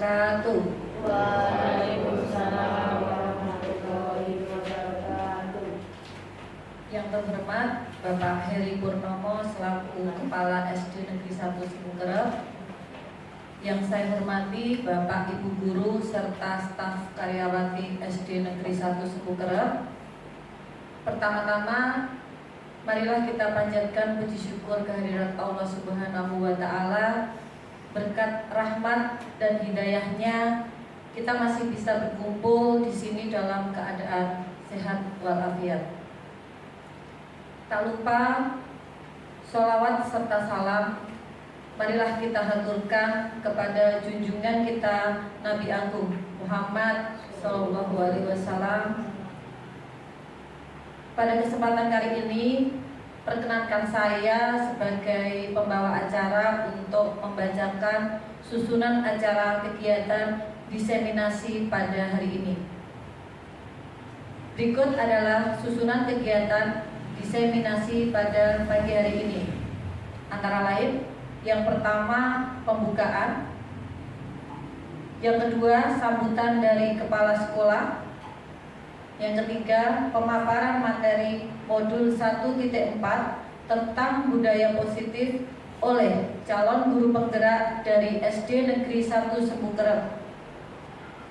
wabarakatuh. Waalaikumsalam warahmatullahi wabarakatuh. Yang terhormat Bapak Heri Purnomo selaku Kepala SD Negeri 1 Sepukerep. Yang saya hormati Bapak Ibu Guru serta staf karyawati SD Negeri 1 Sepukerep. Pertama-tama, marilah kita panjatkan puji syukur kehadirat Allah Subhanahu wa Ta'ala. Berkat rahmat dan hidayahnya, kita masih bisa berkumpul di sini dalam keadaan sehat walafiat. Tak lupa sholawat serta salam marilah kita haturkan kepada junjungan kita Nabi Agung Muhammad Sallallahu Alaihi Wasallam. Pada kesempatan kali ini, perkenankan saya sebagai pembawa acara untuk membacakan susunan acara kegiatan diseminasi pada hari ini. Berikut adalah susunan kegiatan diseminasi pada pagi hari ini. Antara lain, yang pertama pembukaan, yang kedua sambutan dari kepala sekolah, yang ketiga pemaparan materi modul 1.4 tentang budaya positif oleh calon guru penggerak dari SD Negeri 1 Sepukerep.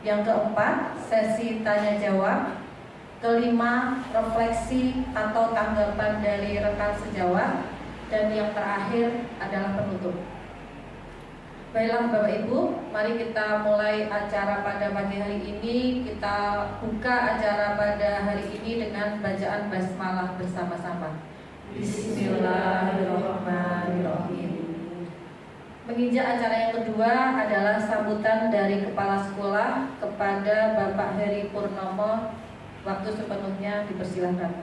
Yang keempat sesi tanya jawab, kelima refleksi atau tanggapan dari rekan sejawat, dan yang terakhir adalah penutup. Baiklah Bapak Ibu, mari kita mulai acara pada pagi hari ini. Kita buka acara pada hari ini dengan bacaan basmalah bersama-sama. Bismillahirrahmanirrahim. Menginjak acara yang kedua adalah sambutan dari kepala sekolah kepada Bapak Heri Purnomo. Waktu sepenuhnya dipersilakan.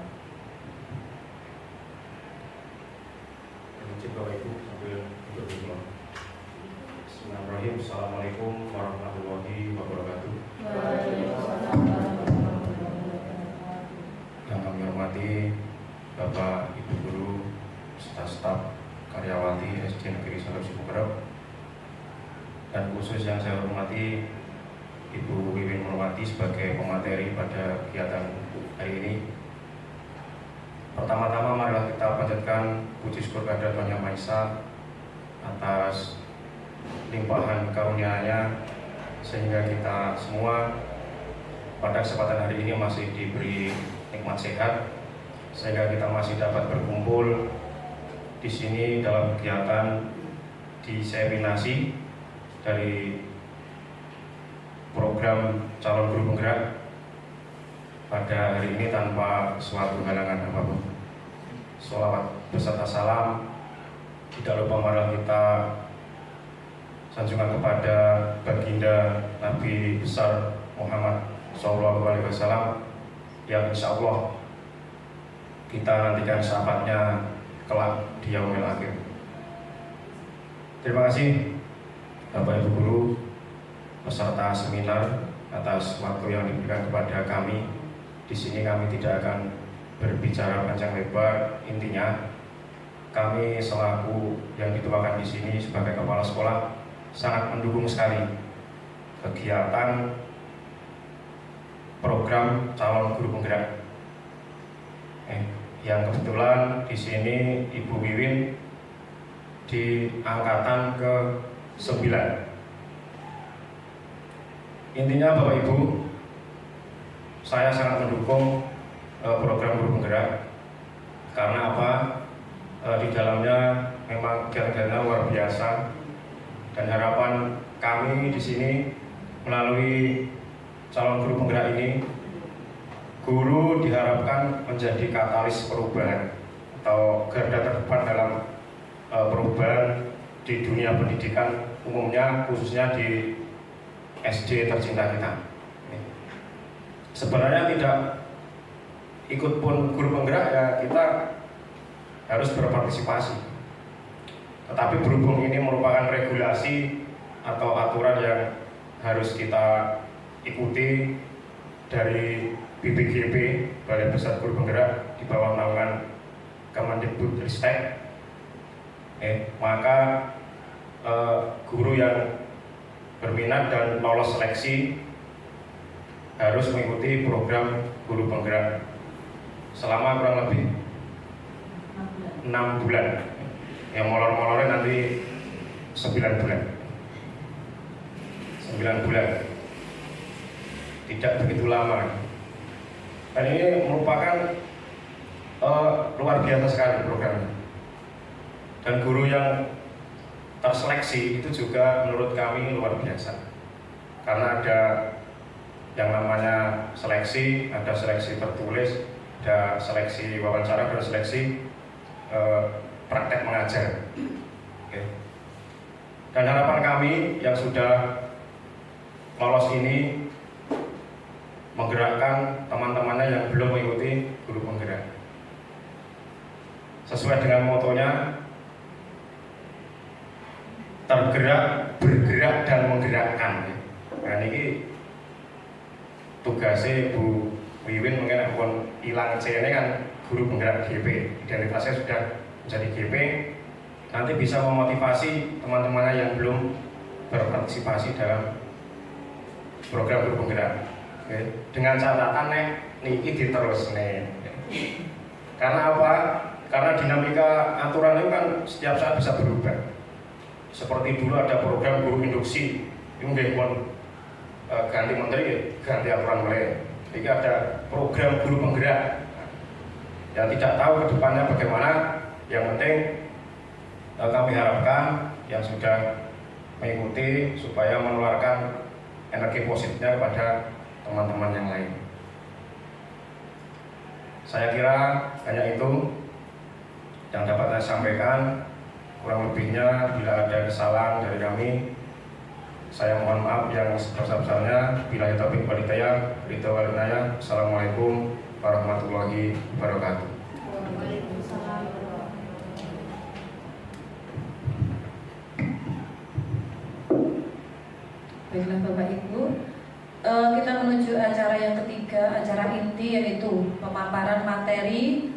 Bapak Ibu sambil duduk dulu. Bismillahirrahmanirrahim. Assalamualaikum warahmatullahi wabarakatuh. Waalaikumsalam warahmatullahi wabarakatuh. Yang kami hormati Bapak Ibu Guru, staf karyawati SD Negeri 1 Sepukerep, dan khusus yang saya hormati Ibu Wiwin Nurwati sebagai pemateri pada kegiatan hari ini. Pertama-tama marilah kita panjatkan puji syukur kepada Tuhan Yang Maha Esa atas limpahan karunia-Nya sehingga kita semua pada kesempatan hari ini masih diberi nikmat sehat, sehingga kita masih dapat berkumpul di sini dalam kegiatan diseminasi dari program calon guru penggerak pada hari ini tanpa suatu halangan apapun. Sholawat beserta salam tidak lupa marilah kita sanjungan kepada baginda Nabi besar Muhammad SAW yang insya Allah kita nantikan syafaatnya kelak di yaumil akhir. Terima kasih Bapak Ibu Guru peserta seminar atas waktu yang diberikan kepada kami. Di sini kami tidak akan berbicara panjang lebar. Intinya kami selaku yang dituakan di sini sebagai kepala sekolah sangat mendukung sekali kegiatan program calon guru penggerak. Yang kebetulan di sini Ibu Wiwin di angkatan ke-9. Intinya Bapak Ibu, saya sangat mendukung program guru penggerak karena apa? Di dalamnya memang kegiatan luar biasa, dan harapan kami di sini melalui calon guru penggerak ini, guru diharapkan menjadi katalis perubahan atau garda terdepan dalam perubahan di dunia pendidikan umumnya, khususnya di SD tercinta kita. Sebenarnya tidak ikut pun guru penggerak ya kita harus berpartisipasi. Tetapi berhubung ini merupakan regulasi atau aturan yang harus kita ikuti dari BPGP, Balai Besar Guru Penggerak di bawah naungan Kemendikbudristek, maka guru yang berminat dan lolos seleksi harus mengikuti program guru penggerak selama kurang lebih 6 bulan. Yang molor-molornya nanti 9 bulan. 9 bulan. Tidak begitu lama. Dan ini merupakan luar biasa sekali programnya. Dan guru yang terseleksi itu juga menurut kami luar biasa. Karena ada yang namanya seleksi, ada seleksi tertulis, ada seleksi wawancara, dan seleksi praktek mengajar. Oke. Dan harapan kami yang sudah lolos ini menggerakkan teman-temannya yang belum mengikuti guru penggerak. Sesuai dengan motonya, tergerak, bergerak, dan menggerakkan. Nah ini tugasnya Bu Wiwin mungkin pun hilang C ini kan guru penggerak GP, identitasnya sudah menjadi GP. Nanti bisa memotivasi teman-temannya yang belum berpartisipasi dalam program guru penggerak. Oke. Dengan catatan niki diterus nih. Karena apa? Karena dinamika aturan itu kan setiap saat bisa berubah. Seperti dulu ada program guru induksi, itu nggih pun ganti menteri, ganti aturan mulai. Jadi ada program guru penggerak. Yang tidak tahu ke depannya bagaimana, yang penting kami harapkan yang sudah mengikuti supaya menularkan energi positifnya kepada teman-teman yang lain. Saya kira hanya itu yang dapat saya sampaikan. Kurang lebihnya bila ada kesalahan dari kami, saya mohon maaf yang sebesar-besarnya. Billahi taufiq wal hidayah. Assalamualaikum warahmatullahi wabarakatuh. Waalaikumsalam. Baiklah Bapak Ibu, kita menuju acara yang ketiga, acara inti, yaitu pemaparan materi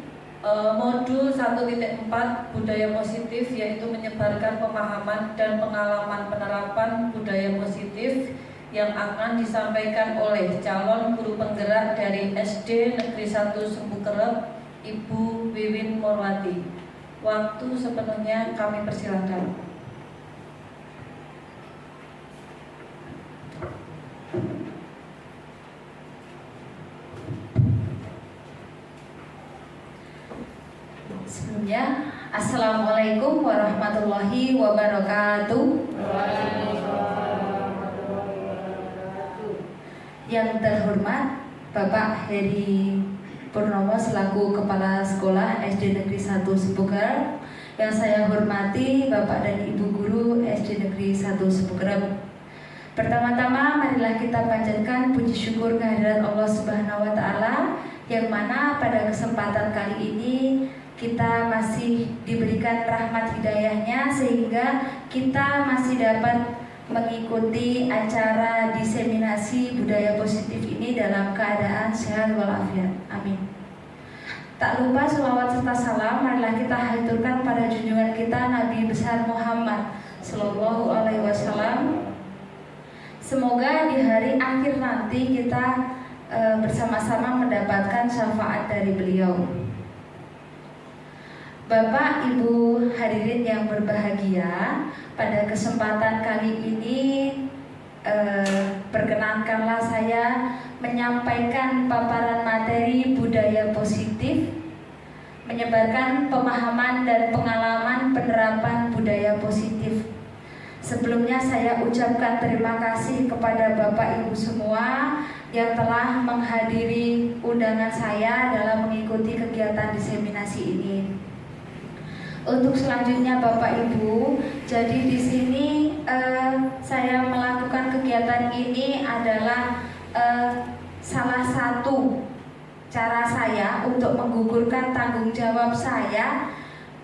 modul 1.4 budaya positif, yaitu menyebarkan pemahaman dan pengalaman penerapan budaya positif yang akan disampaikan oleh calon guru penggerak dari SD Negeri 1 Sempukerep, Ibu Wiwin Morwati. Waktu sepenuhnya kami persilakan. Sebelumnya, Assalamualaikum warahmatullahi wabarakatuh. Yang terhormat Bapak Heri Purnomo selaku Kepala Sekolah SD Negeri 1 Sempukerep, yang saya hormati Bapak dan Ibu Guru SD Negeri 1 Sempukerep. Pertama-tama marilah kita panjatkan puji syukur kehadirat Allah Subhanahu wa Ta'ala, yang mana pada kesempatan kali ini kita masih diberikan rahmat hidayahnya sehingga kita masih dapat mengikuti acara diseminasi budaya positif ini dalam keadaan sehat walafiat. Amin. Tak lupa selawat serta salam marilah kita haturkan pada junjungan kita Nabi besar Muhammad Sallallahu Alaihi Wasallam. Semoga di hari akhir nanti kita bersama-sama mendapatkan syafaat dari beliau. Bapak, Ibu hadirin yang berbahagia, pada kesempatan kali ini perkenankanlah saya menyampaikan paparan materi budaya positif, menyebarkan pemahaman dan pengalaman penerapan budaya positif. Sebelumnya saya ucapkan terima kasih kepada Bapak Ibu semua yang telah menghadiri undangan saya dalam mengikuti kegiatan diseminasi ini. Untuk selanjutnya Bapak Ibu, jadi di sini saya melakukan kegiatan ini adalah salah satu cara saya untuk menggugurkan tanggung jawab saya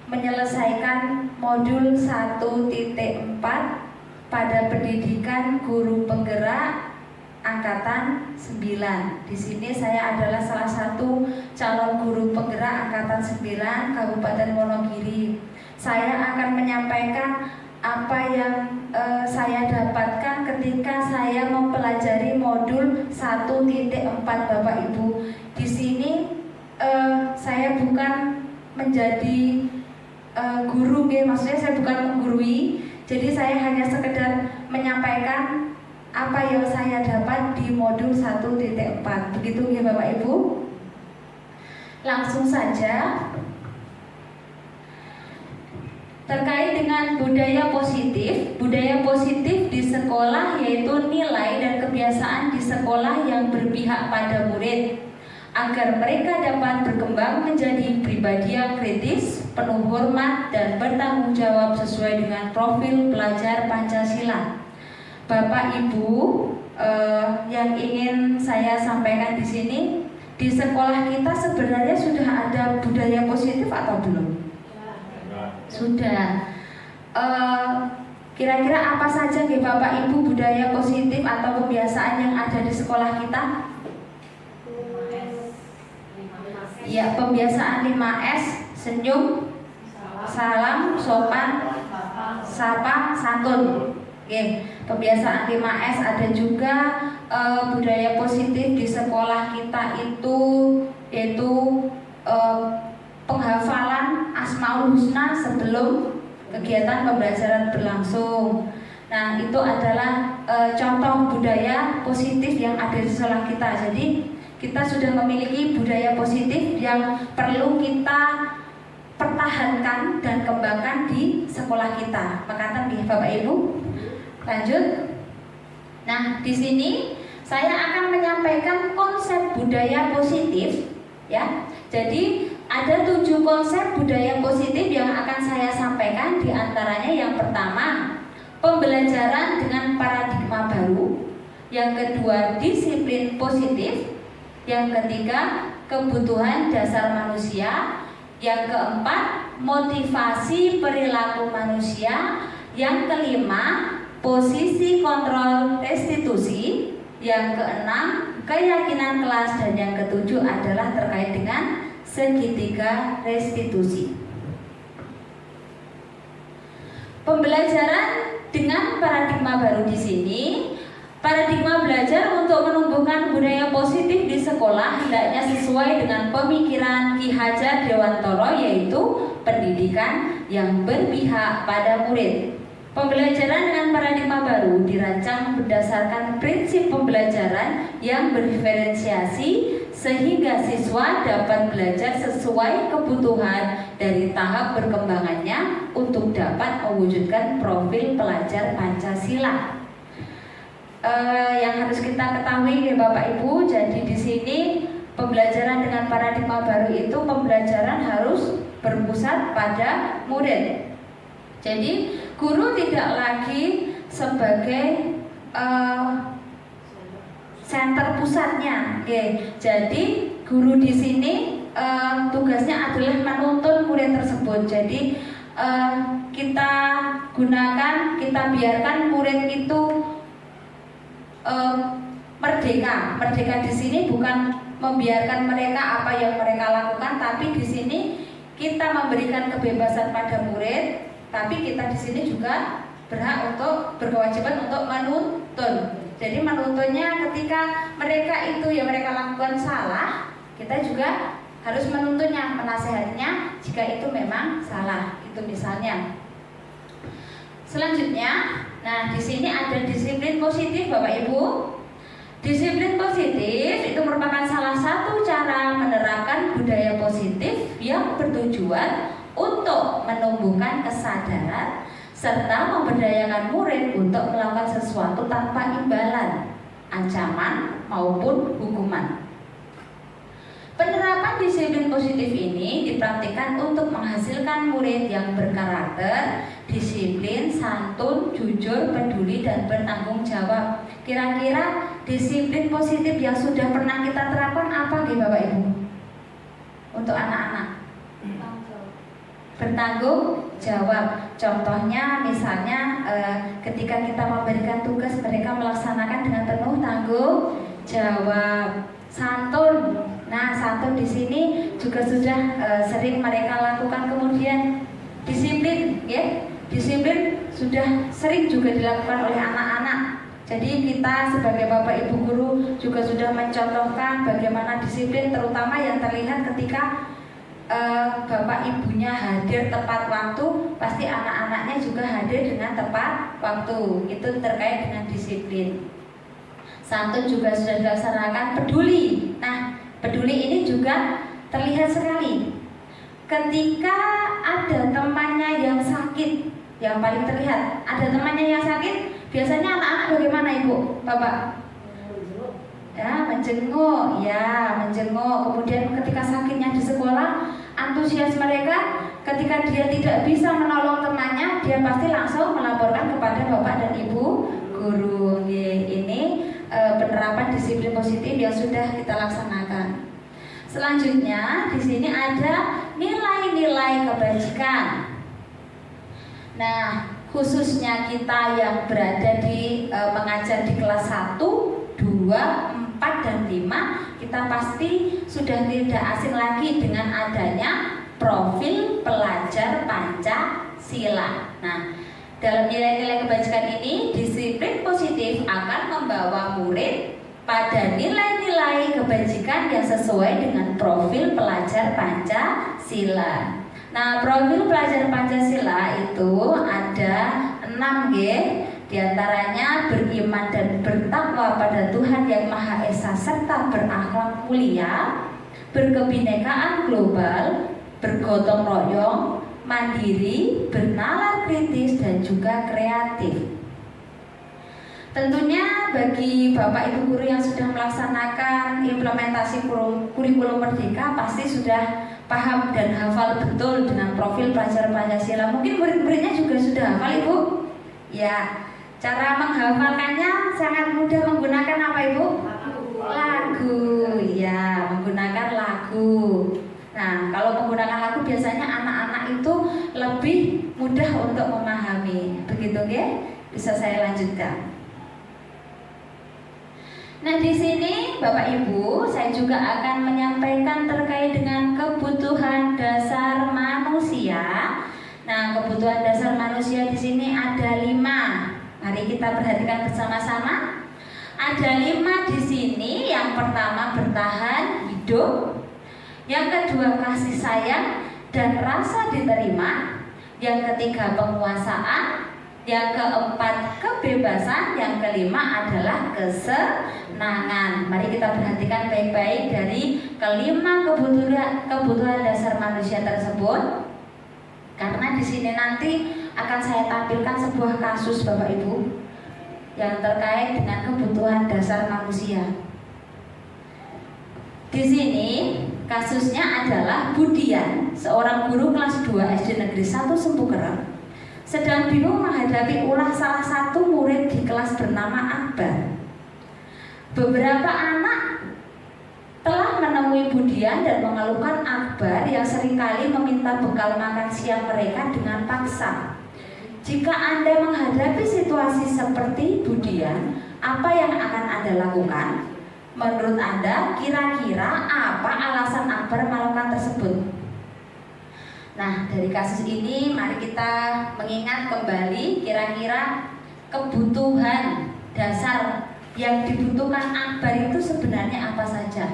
menyelesaikan modul 1.4 pada pendidikan guru penggerak angkatan 9. Di sini saya adalah salah satu calon guru penggerak angkatan 9 Kabupaten Wonogiri. Saya akan menyampaikan apa yang saya dapatkan ketika saya mempelajari modul 1.4 Bapak Ibu. Di sini saya bukan menjadi guru, maksudnya saya bukan menggurui. Jadi saya hanya sekedar menyampaikan apa yang saya dapat di modul 1.4. Begitu ya Bapak Ibu. Langsung saja. Terkait dengan budaya positif di sekolah yaitu nilai dan kebiasaan di sekolah yang berpihak pada murid agar mereka dapat berkembang menjadi pribadi yang kritis, penuh hormat dan bertanggung jawab sesuai dengan profil pelajar Pancasila. Bapak Ibu, yang ingin saya sampaikan di sini, di sekolah kita sebenarnya sudah ada budaya positif atau belum? Sudah. Kira-kira apa saja nih Bapak Ibu budaya positif atau kebiasaan yang ada di sekolah kita? Ya, pembiasaan 5S, senyum, salam, sopan, sapa, santun. Oke, pembiasaan 5S ada juga. Budaya positif di sekolah kita itu yaitu penghafalan Asmaul Husna sebelum kegiatan pembelajaran berlangsung. Nah, itu adalah contoh budaya positif yang ada di sekolah kita. Jadi kita sudah memiliki budaya positif yang perlu kita pertahankan dan kembangkan di sekolah kita. Makatan nggih Bapak Ibu. Lanjut. Nah, di sini saya akan menyampaikan konsep budaya positif, ya. Jadi ada 7 konsep budaya positif yang akan saya sampaikan. Di antaranya yang pertama, pembelajaran dengan paradigma baru. Yang kedua, disiplin positif. Yang ketiga, kebutuhan dasar manusia. Yang keempat, motivasi perilaku manusia. Yang kelima, posisi kontrol restitusi. Yang keenam, keyakinan kelas. Dan yang ketujuh adalah terkait dengan segitiga restitusi. Pembelajaran dengan paradigma baru di sini, paradigma belajar untuk menumbuhkan budaya positif di sekolah hendaknya sesuai dengan pemikiran Ki Hajar Dewantara, yaitu pendidikan yang berpihak pada murid. Pembelajaran dengan paradigma baru dirancang berdasarkan prinsip pembelajaran yang berdiferensiasi sehingga siswa dapat belajar sesuai kebutuhan dari tahap perkembangannya untuk dapat mewujudkan profil pelajar Pancasila. Yang harus kita ketahui ya Bapak Ibu, jadi di sini pembelajaran dengan paradigma baru itu pembelajaran harus berpusat pada murid. Jadi guru tidak lagi sebagai center pusatnya. Oke. Jadi guru di sini tugasnya adalah menuntun murid tersebut. Jadi kita gunakan, kita biarkan murid itu merdeka. Merdeka di sini bukan membiarkan mereka apa yang mereka lakukan, tapi di sini kita memberikan kebebasan pada murid. Tapi kita di sini juga berhak untuk berkewajiban untuk menuntun. Jadi menuntunnya ketika mereka itu yang mereka lakukan salah, kita juga harus menuntunnya, menasehatinya jika itu memang salah. Itu misalnya. Selanjutnya, nah di sini ada disiplin positif Bapak Ibu. Disiplin positif itu merupakan salah satu cara menerapkan budaya positif yang bertujuan untuk menumbuhkan kesadaran serta memberdayakan murid untuk melakukan sesuatu tanpa imbalan, ancaman maupun hukuman. Penerapan disiplin positif ini dipraktikkan untuk menghasilkan murid yang berkarakter, disiplin, santun, jujur, peduli, dan bertanggung jawab. Kira-kira disiplin positif yang sudah pernah kita terapkan apa nih Bapak Ibu? Untuk anak-anak bertanggung jawab. Contohnya misalnya ketika kita memberikan tugas, mereka melaksanakan dengan penuh tanggung jawab. Santun. Nah, santun di sini juga sudah sering mereka lakukan. Kemudian disiplin, ya. Disiplin sudah sering juga dilakukan oleh anak-anak. Jadi kita sebagai Bapak Ibu guru juga sudah mencontohkan bagaimana disiplin, terutama yang terlihat ketika Bapak Ibunya hadir tepat waktu, pasti anak-anaknya juga hadir dengan tepat waktu. Itu terkait dengan disiplin. Santun juga sudah dilaksanakan. Peduli. Nah, peduli ini juga terlihat sekali ketika ada temannya yang sakit. Yang paling terlihat ada temannya yang sakit, biasanya anak-anak bagaimana Ibu, Bapak? Ya, menjenguk. Kemudian ketika sakitnya di sekolah, antusias mereka ketika dia tidak bisa menolong temannya, dia pasti langsung melaporkan kepada Bapak dan Ibu guru. Ini penerapan disiplin positif yang sudah kita laksanakan. Selanjutnya di sini ada nilai-nilai kebajikan. Nah, khususnya kita yang berada di mengajar di kelas 1, 2, 4, dan 5, kita pasti sudah tidak asing lagi dengan adanya profil pelajar Pancasila. Nah, dalam nilai-nilai kebajikan ini, disiplin positif akan membawa murid pada nilai-nilai kebajikan yang sesuai dengan profil pelajar Pancasila. Nah, profil pelajar Pancasila itu ada 6 di antaranya beriman dan bertakwa pada Tuhan Yang Maha Esa serta berakhlak mulia, berkebinekaan global, bergotong royong, mandiri, bernalar kritis, dan juga kreatif. Tentunya bagi Bapak Ibu guru yang sudah melaksanakan implementasi kurikulum Merdeka pasti sudah paham dan hafal betul dengan profil pelajar Pancasila. Mungkin murid-muridnya juga sudah hafal Ibu? Ya, cara menghafalkannya sangat mudah, menggunakan apa Ibu? Lagu. Ya, menggunakan lagu. Nah, kalau menggunakan lagu biasanya anak-anak itu lebih mudah untuk memahami. Begitu ya? Bisa saya lanjutkan. Nah, di sini Bapak Ibu, saya juga akan menyampaikan terkait dengan kebutuhan dasar manusia. Nah, kebutuhan dasar manusia di sini ada 5. Mari kita perhatikan bersama-sama. Ada 5 di sini. Yang pertama bertahan hidup. Yang kedua kasih sayang dan rasa diterima. Yang ketiga penguasaan. Yang keempat kebebasan. Yang kelima adalah kesenangan. Mari kita perhatikan baik-baik dari kelima kebutuhan dasar manusia tersebut, karena di sini nanti akan saya tampilkan sebuah kasus Bapak Ibu yang terkait dengan kebutuhan dasar manusia. Di sini kasusnya adalah Budian, seorang guru kelas 2 SD Negeri 1 Sempukerem, sedang bingung menghadapi ulah salah satu murid di kelas bernama Akbar. Beberapa anak telah menemui Budian dan mengeluhkan Akbar yang seringkali meminta bekal makan siang mereka dengan paksa. Jika Anda menghadapi situasi seperti Budian, apa yang akan Anda lakukan? Menurut Anda, kira-kira apa alasan Akbar melakukan tersebut? Nah, dari kasus ini mari kita mengingat kembali kira-kira kebutuhan dasar yang dibutuhkan Akbar itu sebenarnya apa saja.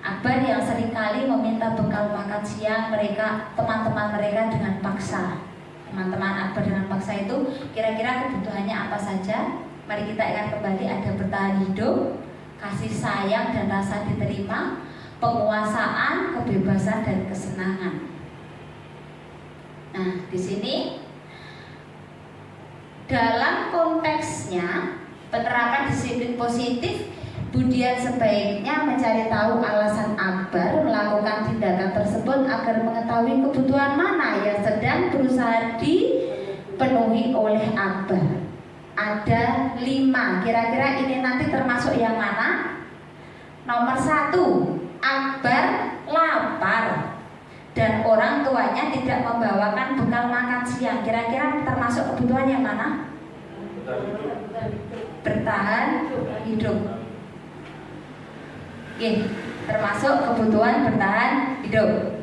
Akbar yang seringkali meminta bekal makan siang mereka, teman-teman mereka dengan paksa. Teman-teman Akbar dengan paksa itu kira-kira kebutuhannya apa saja? Mari kita ingat kembali, ada bertahan hidup, kasih sayang dan rasa diterima, penguasaan, kebebasan dan kesenangan. Nah, di sini dalam konteksnya penerapan disiplin positif, Budian sebaiknya mencari tahu alasan Akbar melakukan tindakan tersebut agar mengetahui kebutuhan mana yang sedang berusaha dipenuhi oleh Akbar. Ada 5, kira-kira ini nanti termasuk yang mana? Nomor 1, Akbar lapar dan orang tuanya tidak membawakan bekal makan siang. Kira-kira termasuk kebutuhan yang mana? Bertahan hidup. Oke, termasuk kebutuhan bertahan hidup.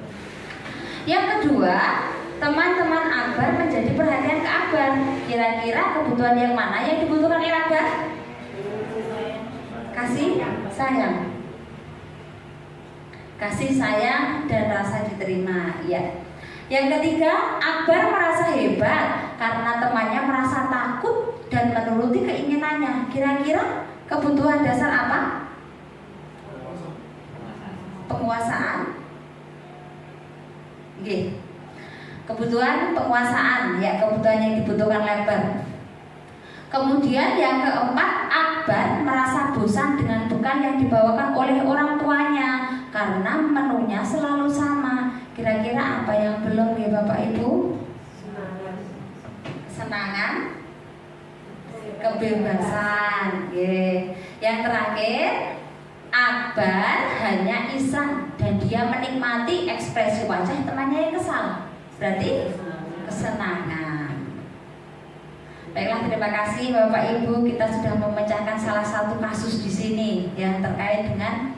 Yang kedua, teman-teman Akbar menjadi perhatian ke Akbar. Kira-kira kebutuhan yang mana yang dibutuhkan oleh Akbar? Kasih sayang. Kasih sayang dan rasa diterima, ya. Yang ketiga, Akbar merasa hebat karena temannya merasa takut dan menuruti keinginannya. Kira-kira kebutuhan dasar apa? Penguasaan. Oke. Kebutuhan penguasaan, ya, kebutuhan yang dibutuhkan Akbar. Kemudian yang keempat, Akbar merasa bosan dengan bekal yang dibawakan oleh orang tuanya karena menunya selalu sama. Kira-kira apa yang belum, ya Bapak Ibu? Kesenangan, kebebasan. Yang terakhir, Akbar hanya iseng dan dia menikmati ekspresi wajah temannya yang kesal. Berarti kesenangan. Baiklah, terima kasih Bapak Ibu, kita sudah memecahkan salah satu kasus di sini yang terkait dengan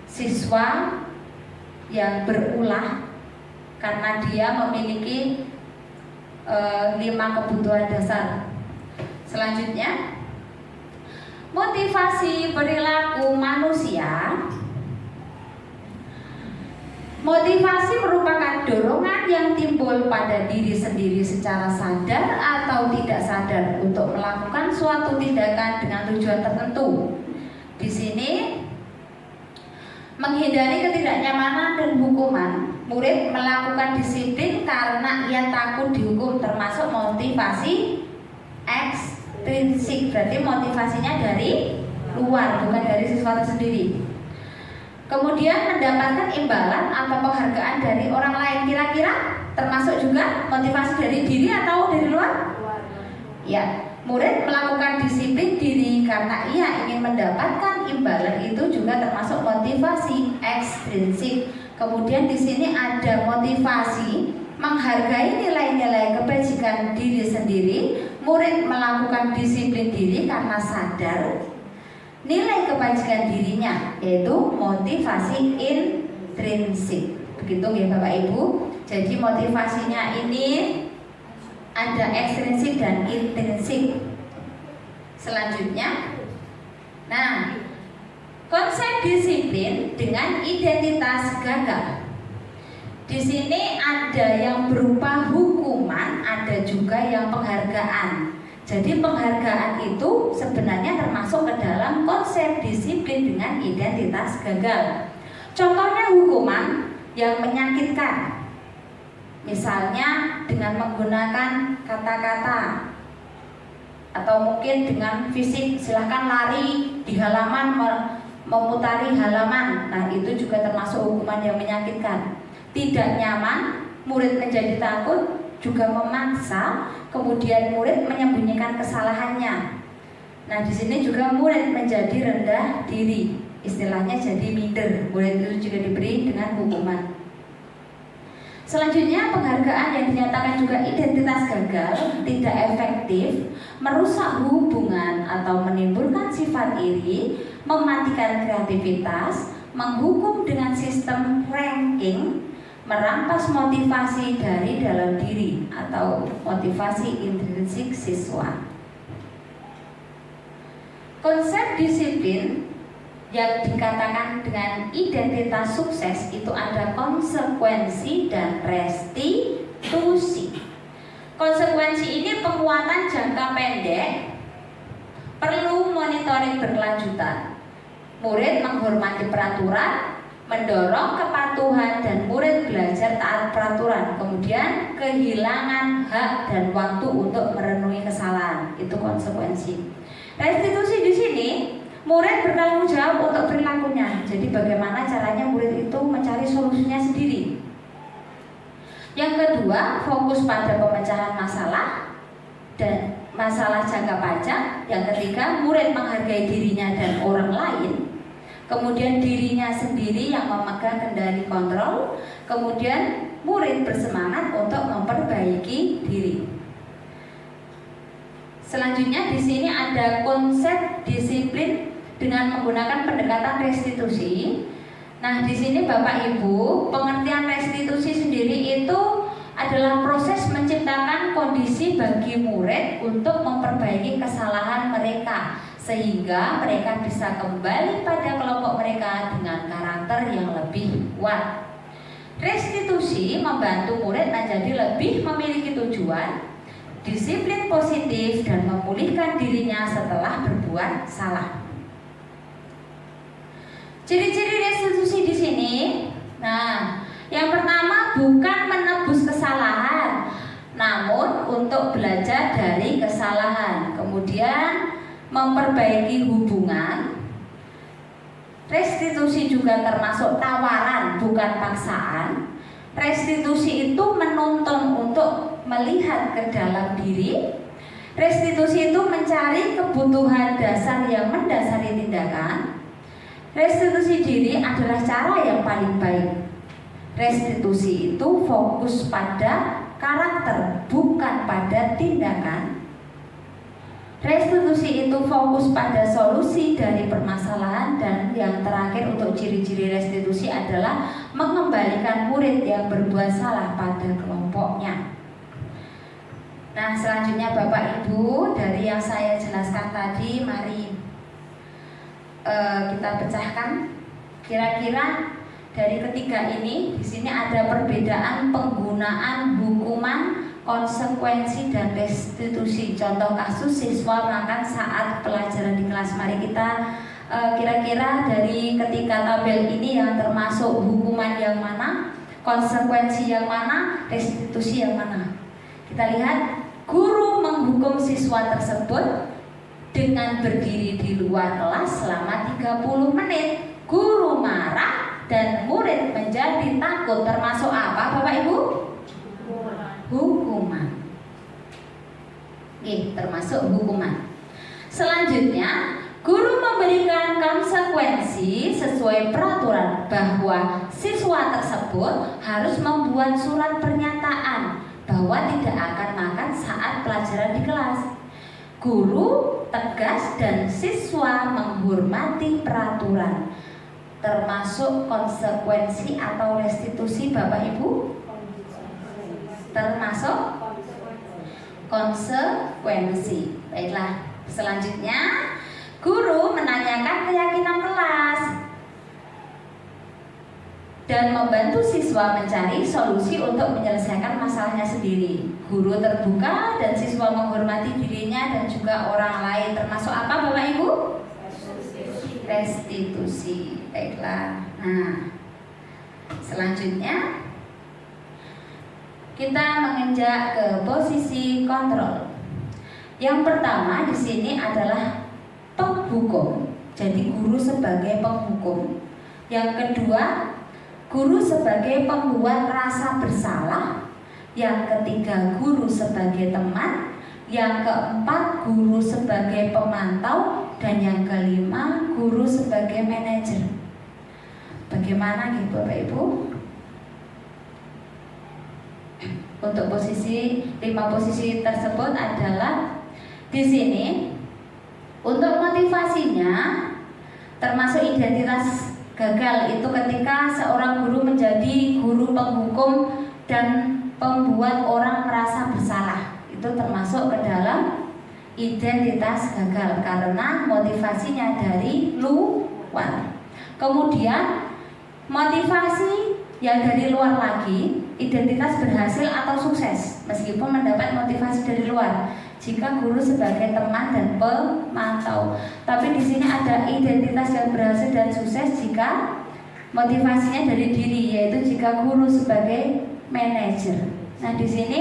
siswa yang berulah karena dia memiliki 5 kebutuhan dasar. Selanjutnya, motivasi perilaku manusia. Motivasi merupakan dorongan yang timbul pada diri sendiri secara sadar atau tidak sadar untuk melakukan suatu tindakan dengan tujuan tertentu. Di sini, menghindari ketidaknyamanan dan hukuman. Murid melakukan disiplin karena ia takut dihukum, termasuk motivasi ekstrinsik. Berarti motivasinya dari luar, bukan dari siswa tersendiri. Kemudian mendapatkan imbalan atau penghargaan dari orang lain. Kira-kira termasuk juga motivasi dari diri atau dari luar? Ya, murid melakukan disiplin diri karena ia ingin mendapatkan imbalan, itu juga termasuk motivasi ekstrinsik. Kemudian di sini ada motivasi menghargai nilai-nilai kebajikan diri sendiri. Murid melakukan disiplin diri karena sadar nilai kebajikan dirinya, yaitu motivasi intrinsik. Begitu ya Bapak Ibu. Jadi motivasinya ini ada ekstrinsik dan intrinsik. Selanjutnya, nah, konsep disiplin dengan identitas gagal. Di sini ada yang berupa hukuman, ada juga yang penghargaan. Jadi penghargaan itu sebenarnya termasuk ke dalam konsep disiplin dengan identitas gagal. Contohnya hukuman yang menyakitkan, misalnya dengan menggunakan kata-kata atau mungkin dengan fisik, silahkan lari di halaman, memutari halaman. Nah, itu juga termasuk hukuman yang menyakitkan. Tidak nyaman, murid menjadi takut, juga memaksa, kemudian murid menyembunyikan kesalahannya. Nah, di sini juga murid menjadi rendah diri, istilahnya jadi minder. Murid itu juga diberi dengan hukuman. Selanjutnya, penghargaan yang dinyatakan juga identitas gagal, tidak efektif, merusak hubungan atau menimbulkan sifat iri, mematikan kreativitas, menghukum dengan sistem ranking, merampas motivasi dari dalam diri atau motivasi intrinsik siswa. Konsep disiplin yang dikatakan dengan identitas sukses itu ada konsekuensi dan restitusi. Konsekuensi ini penguatan jangka pendek, perlu monitoring berkelanjutan. Murid menghormati peraturan, mendorong kepatuhan, dan murid belajar taat peraturan. Kemudian kehilangan hak dan waktu untuk merenungi kesalahan. Itu konsekuensi. Restitusi di sini, murid bertanggung jawab untuk perilakunya. Jadi bagaimana caranya murid itu mencari solusinya sendiri. Yang kedua, fokus pada pemecahan masalah dan masalah jangka panjang. Yang ketiga, murid menghargai dirinya dan orang lain. Kemudian dirinya sendiri yang memegang kendali kontrol. Kemudian murid bersemangat untuk memperbaiki diri. Selanjutnya di sini ada konsep disiplin dengan menggunakan pendekatan restitusi. Nah, di sini Bapak Ibu, pengertian restitusi sendiri itu adalah proses menciptakan kondisi bagi murid untuk memperbaiki kesalahan mereka sehingga mereka bisa kembali pada kelompok mereka dengan karakter yang lebih kuat. Restitusi membantu murid menjadi lebih memiliki tujuan, disiplin positif, dan memulihkan dirinya setelah berbuat salah. Ciri-ciri restitusi di sini, nah, yang pertama bukan menebus kesalahan, namun untuk belajar dari kesalahan. Kemudian memperbaiki hubungan. Restitusi juga termasuk tawaran, bukan paksaan. Restitusi itu menuntun untuk melihat ke dalam diri. Restitusi itu mencari kebutuhan dasar yang mendasari tindakan. Restitusi diri adalah cara yang paling baik. Restitusi itu fokus pada karakter, bukan pada tindakan. Restitusi itu fokus pada solusi dari permasalahan. Dan yang terakhir untuk ciri-ciri restitusi adalah mengembalikan murid yang berbuat salah pada kelompoknya. Nah, selanjutnya Bapak Ibu, dari yang saya jelaskan tadi, mari kita pecahkan. Kira-kira dari ketiga ini, di sini ada perbedaan penggunaan hukuman, konsekuensi, dan restitusi. Contoh kasus siswa makan saat pelajaran di kelas. Mari kita kira-kira dari ketiga tabel ini yang termasuk hukuman yang mana, konsekuensi yang mana, restitusi yang mana. Kita lihat, guru menghukum siswa tersebut dengan berdiri di luar kelas selama 30 menit. Guru marah dan murid menjadi takut. Termasuk apa Bapak Ibu? Hukuman. Termasuk hukuman. Selanjutnya, guru memberikan konsekuensi sesuai peraturan bahwa siswa tersebut harus membuat surat pernyataan bahwa tidak akan makan saat pelajaran di kelas. Guru tegas dan siswa menghormati peraturan. Termasuk konsekuensi atau restitusi Bapak Ibu? Termasuk konsekuensi. Baiklah, selanjutnya guru menanyakan keyakinan kelas dan membantu siswa mencari solusi untuk menyelesaikan masalahnya sendiri. Guru terbuka dan siswa menghormati dirinya dan juga orang lain. Termasuk apa Bapak Ibu? Restitusi. Baiklah. Nah, selanjutnya kita menginjak ke posisi kontrol. Yang pertama di sini adalah penghukum. Jadi guru sebagai penghukum. Yang kedua, guru sebagai pembuat rasa bersalah. Yang ketiga, guru sebagai teman. Yang keempat, guru sebagai pemantau. Dan yang kelima, guru sebagai manajer. Bagaimana gitu Bapak Ibu? Untuk posisi 5 posisi tersebut adalah di sini untuk motivasinya termasuk identitas gagal itu ketika seorang guru menjadi guru penghukum dan pembuat orang merasa bersalah. Itu termasuk ke dalam identitas gagal karena motivasinya dari luar. Kemudian motivasi yang dari luar lagi, identitas berhasil atau sukses meskipun mendapat motivasi dari luar. Jika guru sebagai teman dan pemantau. Tapi di sini ada identitas yang berhasil dan sukses jika motivasinya dari diri, yaitu jika guru sebagai manajer. Nah, di sini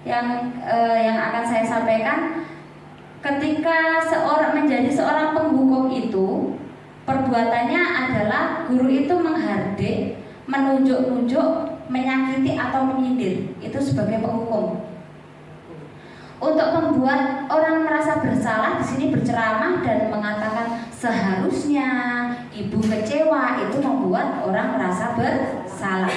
yang akan saya sampaikan, ketika menjadi seorang penghukum itu perbuatannya adalah guru itu menghardik, menunjuk-nunjuk, menyakiti atau menyindir. Itu sebagai penghukum. Untuk membuat orang merasa bersalah, di sini berceramah dan mengatakan seharusnya, ibu kecewa, itu membuat orang merasa bersalah.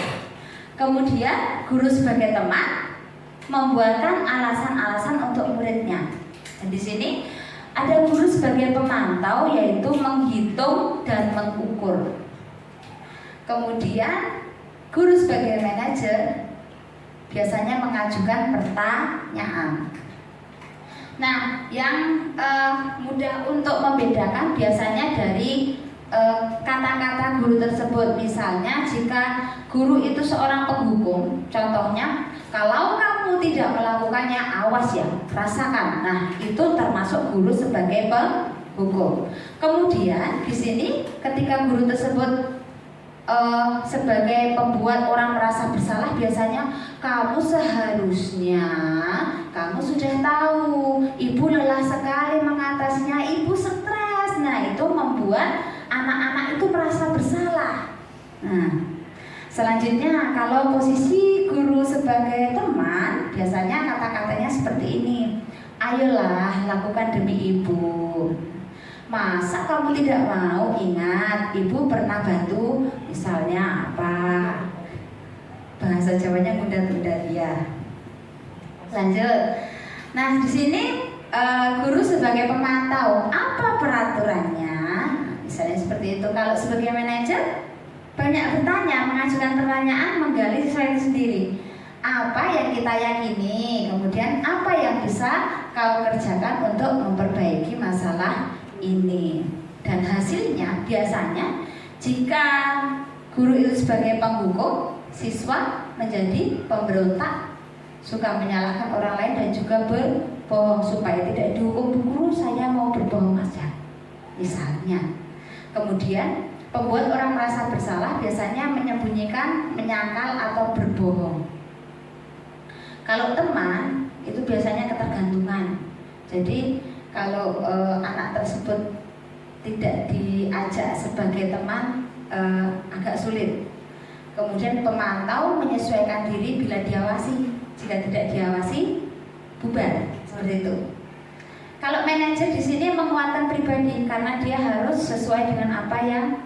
Kemudian guru sebagai teman membuatkan alasan-alasan untuk muridnya. Dan di sini ada guru sebagai pemantau, yaitu menghitung dan mengukur. Kemudian guru sebagai manajer biasanya mengajukan pertanyaan. Nah, yang mudah untuk membedakan biasanya dari kata-kata guru tersebut. Misalnya jika guru itu seorang penghukum, contohnya kalau kamu tidak melakukannya, awas ya, rasakan. Nah, itu termasuk guru sebagai penghukum. Kemudian di sini ketika guru tersebut sebagai pembuat orang merasa bersalah, biasanya kamu seharusnya kamu sudah tahu ibu lelah sekali mengatasinya, ibu stres. Nah, itu membuat anak-anak itu merasa bersalah. Nah, selanjutnya kalau posisi guru sebagai teman, biasanya kata-katanya seperti ini. Ayolah, lakukan demi ibu. Masa kamu tidak mau? Ingat, ibu pernah bantu, misalnya apa? Bahasa Jawanya mudah-mudah ya. Lanjut. Nah, di sini guru sebagai pemantau, apa peraturannya? Misalnya seperti itu. Kalau sebagai manajer, banyak bertanya, mengajukan pertanyaan, menggali sesuai sendiri. Apa yang kita yakini, kemudian apa yang bisa kau kerjakan untuk memperbaiki masalah ini. Dan hasilnya biasanya jika guru itu sebagai penghukum, siswa menjadi pemberontak, suka menyalahkan orang lain dan juga berbohong. Supaya tidak dihukum guru, saya mau berbohong aja, misalnya. Kemudian pembuat orang merasa bersalah biasanya menyembunyikan, menyangkal atau berbohong. Kalau teman itu biasanya ketergantungan. Jadi kalau anak tersebut tidak diajak sebagai teman, agak sulit. Kemudian pemantau menyesuaikan diri bila diawasi. Jika tidak diawasi, bubar, seperti itu. Kalau manajer di sini menguatkan pribadi karena dia harus sesuai dengan apa yang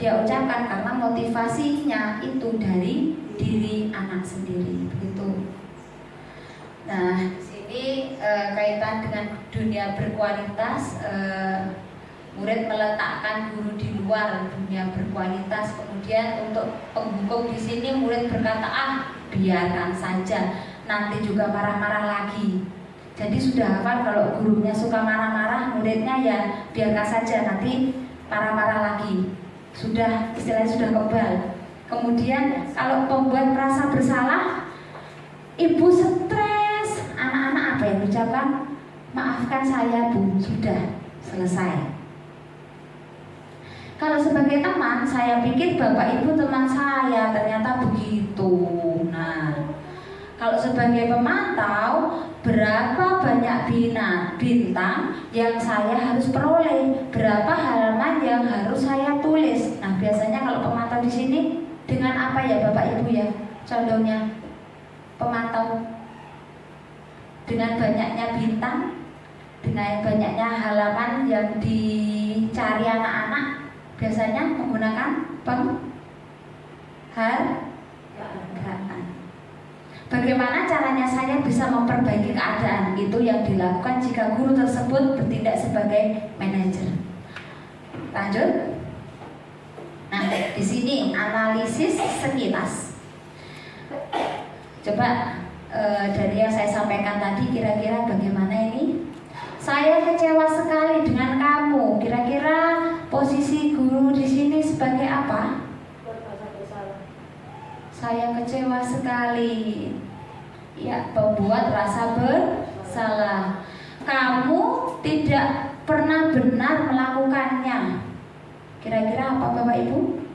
dia ucapkan, karena motivasinya itu dari diri anak sendiri, begitu. Nah, di sini kaitan dengan dunia berkualitas, murid meletakkan guru di luar dunia berkualitas. Kemudian untuk penghukum di sini murid berkata, biarkan saja, nanti juga marah-marah lagi. Jadi sudah hafal kalau gurunya suka marah-marah, muridnya ya biarkan saja, nanti marah-marah lagi. Sudah, istilahnya sudah kebal. Kemudian kalau pembuat merasa bersalah, ibu stres, anak-anak apa yang diucapkan? Maafkan saya bu, sudah selesai. Kalau sebagai teman, saya pikir bapak ibu teman saya, ternyata begitu. Nah, kalau sebagai pemantau, berapa banyak bintang yang saya harus peroleh, berapa halaman yang harus saya tulis. Nah, biasanya kalau pemantau di sini dengan apa ya bapak ibu ya? Contohnya pemantau dengan banyaknya bintang, dengan banyaknya halaman yang dicari anak-anak, biasanya menggunakan penghargaan. Bagaimana caranya saya bisa memperbaiki keadaan? Itu yang dilakukan jika guru tersebut bertindak sebagai manajer. Lanjut. Nah, di sini analisis sekilas. Coba dari yang saya sampaikan tadi, kira-kira bagaimana ini? Saya kecewa sekali dengan kamu. Kira-kira posisi guru di sini sebagai apa? Saya kecewa sekali. Ya, pembuat rasa bersalah. Kamu tidak pernah benar melakukannya. Kira-kira apa Bapak Ibu?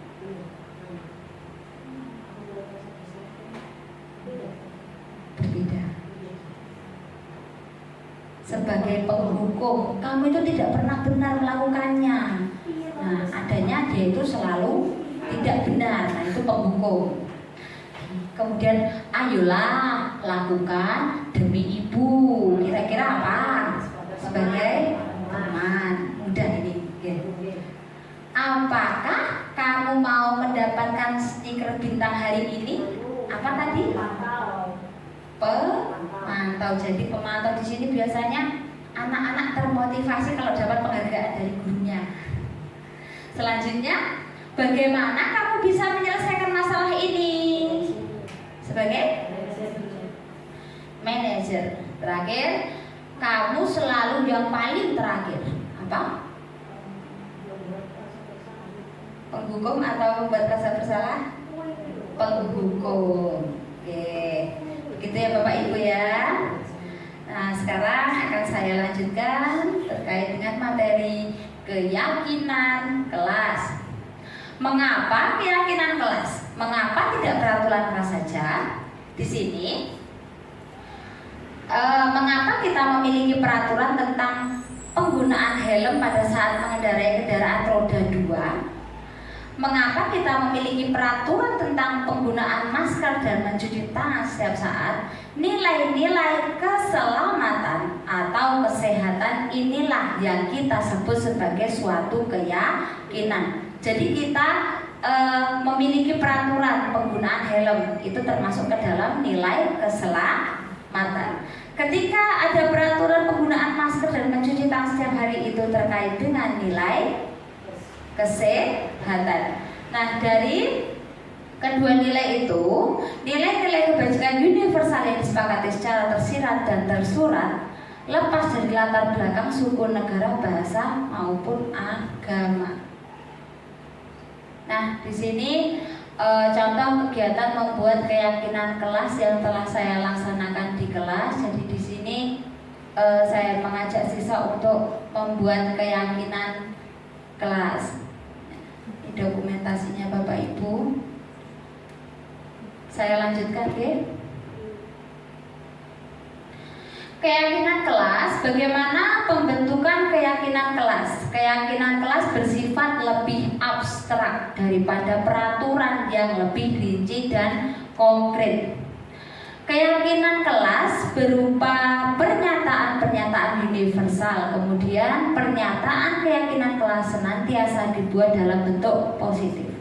Berbeda. Sebagai penghukum, kamu itu tidak pernah benar melakukannya. Nah, adanya dia itu selalu tidak benar. Nah, itu penghukum. Kemudian, ayolah lakukan demi ibu. Kira-kira apa? Sebagai teman. Mudah ini. Apakah kamu mau mendapatkan stiker bintang hari ini? Apa tadi? Pemantau. Jadi pemantau di sini biasanya anak-anak termotivasi kalau dapat penghargaan dari gurunya. Selanjutnya, bagaimana kamu bisa menyelesaikan masalah ini? Sebagai manajer. Terakhir, kamu selalu yang paling terakhir. Apa? Penghukum atau membuat rasa bersalah? Penghukum. Oke, begitu ya Bapak Ibu ya. Nah, sekarang akan saya lanjutkan terkait dengan materi keyakinan kelas. Mengapa keyakinan kelas? Mengapa tidak peraturan kelas saja? Di sini, mengapa kita memiliki peraturan tentang penggunaan helm pada saat mengendarai kendaraan roda 2? Mengapa kita memiliki peraturan tentang penggunaan masker dan mencuci tangan setiap saat? Nilai-nilai keselamatan atau kesehatan inilah yang kita sebut sebagai suatu keyakinan. Jadi kita memiliki peraturan penggunaan helm, itu termasuk ke dalam nilai keselamatan. Ketika ada peraturan penggunaan masker dan mencuci tangan setiap hari, itu terkait dengan nilai kesehatan. Nah, dari kedua nilai itu, nilai-nilai kebajikan universal yang disepakati secara tersirat dan tersurat, lepas dari latar belakang suku, negara, bahasa maupun agama. Nah, di sini contoh kegiatan membuat keyakinan kelas yang telah saya laksanakan di kelas. Jadi di sini saya mengajak siswa untuk membuat keyakinan kelas. Dokumentasinya Bapak Ibu. Saya lanjutkan ya. Keyakinan kelas, bagaimana pembentukan keyakinan kelas? Keyakinan kelas bersifat lebih abstrak daripada peraturan yang lebih rinci dan konkret. Keyakinan kelas berupa pernyataan-pernyataan universal, kemudian pernyataan keyakinan kelas senantiasa dibuat dalam bentuk positif.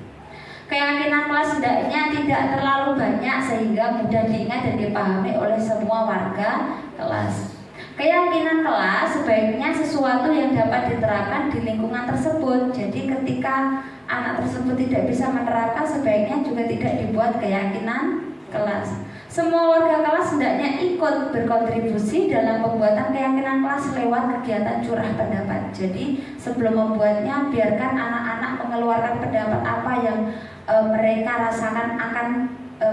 Keyakinan kelas hendaknya tidak terlalu banyak sehingga mudah diingat dan dipahami oleh semua warga kelas. Keyakinan kelas sebaiknya sesuatu yang dapat diterapkan di lingkungan tersebut. Jadi ketika anak tersebut tidak bisa menerapkan, sebaiknya juga tidak dibuat keyakinan kelas. Semua warga kelas hendaknya ikut berkontribusi dalam pembuatan keyakinan kelas lewat kegiatan curah pendapat. Jadi sebelum membuatnya, biarkan anak-anak mengeluarkan pendapat apa yang mereka rasakan akan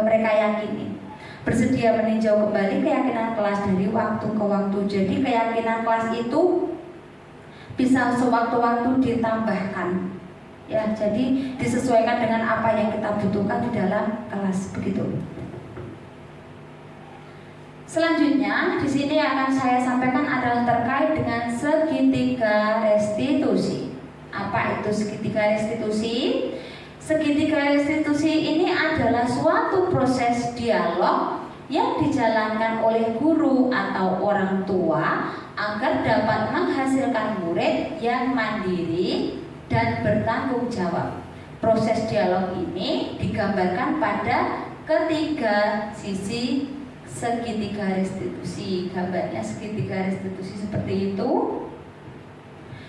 mereka yakini. Bersedia meninjau kembali keyakinan kelas dari waktu ke waktu. Jadi keyakinan kelas itu bisa sewaktu-waktu ditambahkan. Ya, jadi disesuaikan dengan apa yang kita butuhkan di dalam kelas, begitu. Selanjutnya, di sini akan saya sampaikan adalah terkait dengan segitiga restitusi. Apa itu segitiga restitusi? Segitiga restitusi ini adalah suatu proses dialog yang dijalankan oleh guru atau orang tua agar dapat menghasilkan murid yang mandiri dan bertanggung jawab. Proses dialog ini digambarkan pada ketiga sisi segitiga restitusi. Gambarnya segitiga restitusi seperti itu.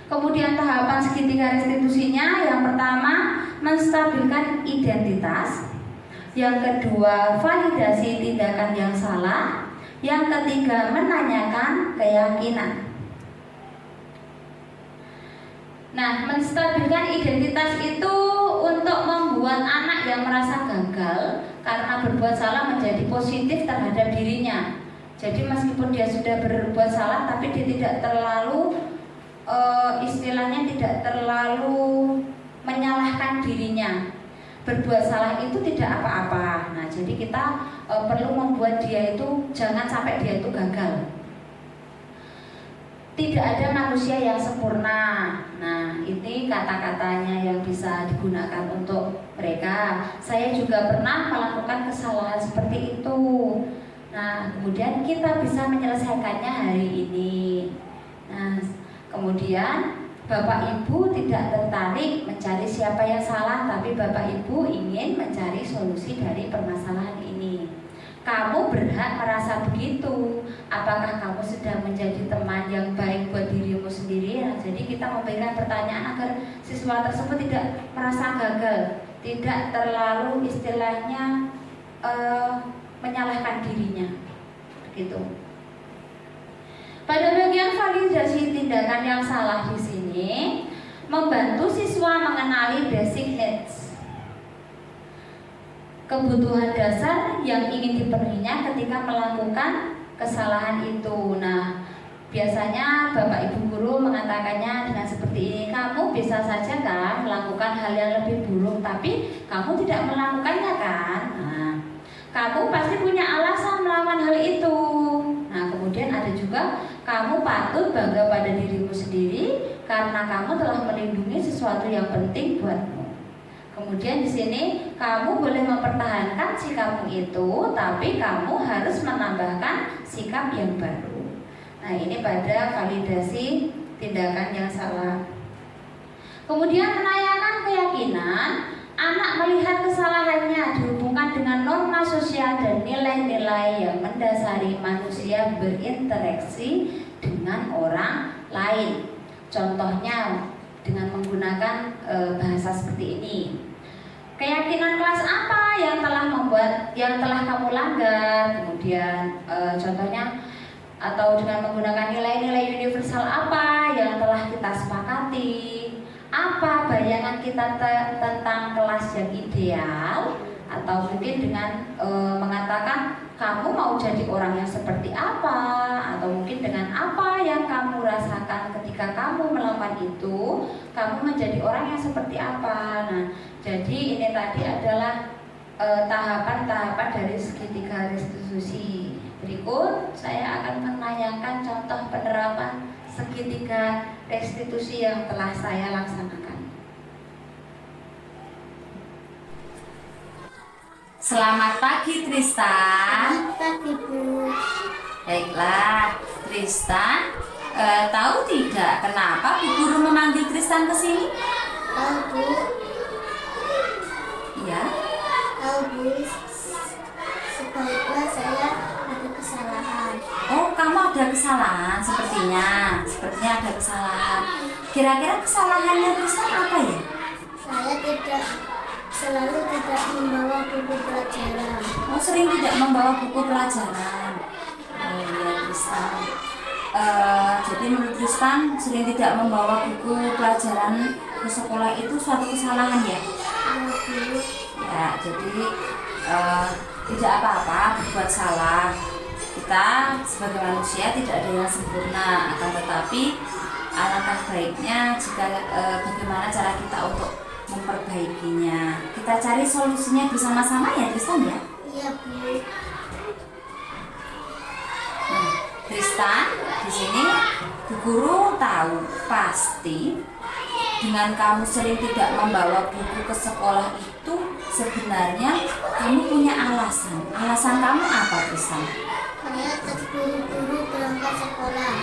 Kemudian tahapan segitiga restitusinya, yang pertama menstabilkan identitas, yang kedua validasi tindakan yang salah, yang ketiga menanyakan keyakinan. Nah, menstabilkan identitas itu untuk membuat anak yang merasa gagal karena berbuat salah menjadi positif terhadap dirinya. Jadi meskipun dia sudah berbuat salah, tapi dia tidak terlalu istilahnya tidak terlalu menyalahkan dirinya. Berbuat salah itu tidak apa-apa. Nah, jadi kita perlu membuat dia itu jangan sampai dia itu gagal. Tidak ada manusia yang sempurna. Nah, ini kata-katanya yang bisa digunakan untuk mereka. Saya juga pernah melakukan kesalahan seperti itu. Nah, kemudian kita bisa menyelesaikannya hari ini. Nah, kemudian Bapak Ibu tidak tertarik mencari siapa yang salah, tapi Bapak Ibu ingin mencari solusi dari permasalahan ini. Kamu berhak merasa begitu. Apakah kamu sedang menjadi teman yang baik buat dirimu sendiri? Nah, jadi kita memberikan pertanyaan agar siswa tersebut tidak merasa gagal, tidak terlalu istilahnya menyalahkan dirinya. Begitu. Pada bagian validasi tindakan yang salah di sini, membantu siswa mengenali basic needs, kebutuhan dasar yang ingin dipenuhinya ketika melakukan kesalahan itu. Nah, biasanya Bapak Ibu guru mengatakannya dengan seperti ini, kamu bisa saja kan melakukan hal yang lebih buruk, tapi kamu tidak melakukannya kan? Nah, kamu pasti punya alasan melakukan hal itu. Nah, kemudian ada juga kamu patut bangga pada dirimu sendiri karena kamu telah melindungi sesuatu yang penting buatmu. Kemudian di sini kamu boleh mempertahankan sikapmu itu, tapi kamu harus menambahkan sikap yang baru. Nah, ini pada validasi tindakan yang salah. Kemudian menanyakan keyakinan, anak melihat kesalahannya dihubungkan dengan norma sosial dan nilai-nilai yang mendasari manusia berinteraksi dengan orang lain. Contohnya dengan menggunakan bahasa seperti ini. Keyakinan kelas apa yang telah kamu langgar? Kemudian contohnya, atau dengan menggunakan nilai-nilai universal apa yang telah kita sepakati? Apa bayangan kita tentang kelas yang ideal? Atau mungkin dengan mengatakan kamu mau jadi orang yang seperti apa? Atau mungkin dengan apa yang kamu rasakan ketika kamu melakukan itu, kamu menjadi orang yang seperti apa? Nah, jadi ini tadi adalah tahapan-tahapan dari segitiga restitusi. Berikut saya akan menanyakan contoh penerapan segitiga restitusi yang telah saya laksanakan. Selamat pagi Tristan. Selamat pagi Bu. Baiklah Tristan, tahu tidak kenapa Bu Guru memanggil Tristan ke sini? Tahu Bu. Iya. Tahu Bu. Sebaiknya saya ada kesalahan. Oh, kamu ada kesalahan sepertinya. Sepertinya ada kesalahan. Kira-kira kesalahannya Tristan apa ya? Saya selalu tidak membawa buku pelajaran. Oh, sering tidak membawa buku pelajaran. Oh iya Tristan. Jadi menurut Tristan sering tidak membawa buku pelajaran ke sekolah itu suatu kesalahan ya? Ya Bu. Ya, jadi tidak apa-apa berbuat salah. Kita sebagai manusia tidak ada yang sempurna, akan tetapi alangkah baiknya jika bagaimana cara kita untuk memperbaikinya. Kita cari solusinya bersama-sama ya Tristan ya. Iya Bu. Tristan, di sini Bu Guru tahu pasti dengan kamu sering tidak membawa buku ke sekolah itu sebenarnya kamu punya alasan. Alasan kamu apa Tristan? Saya terburu-buru berangkat sekolah.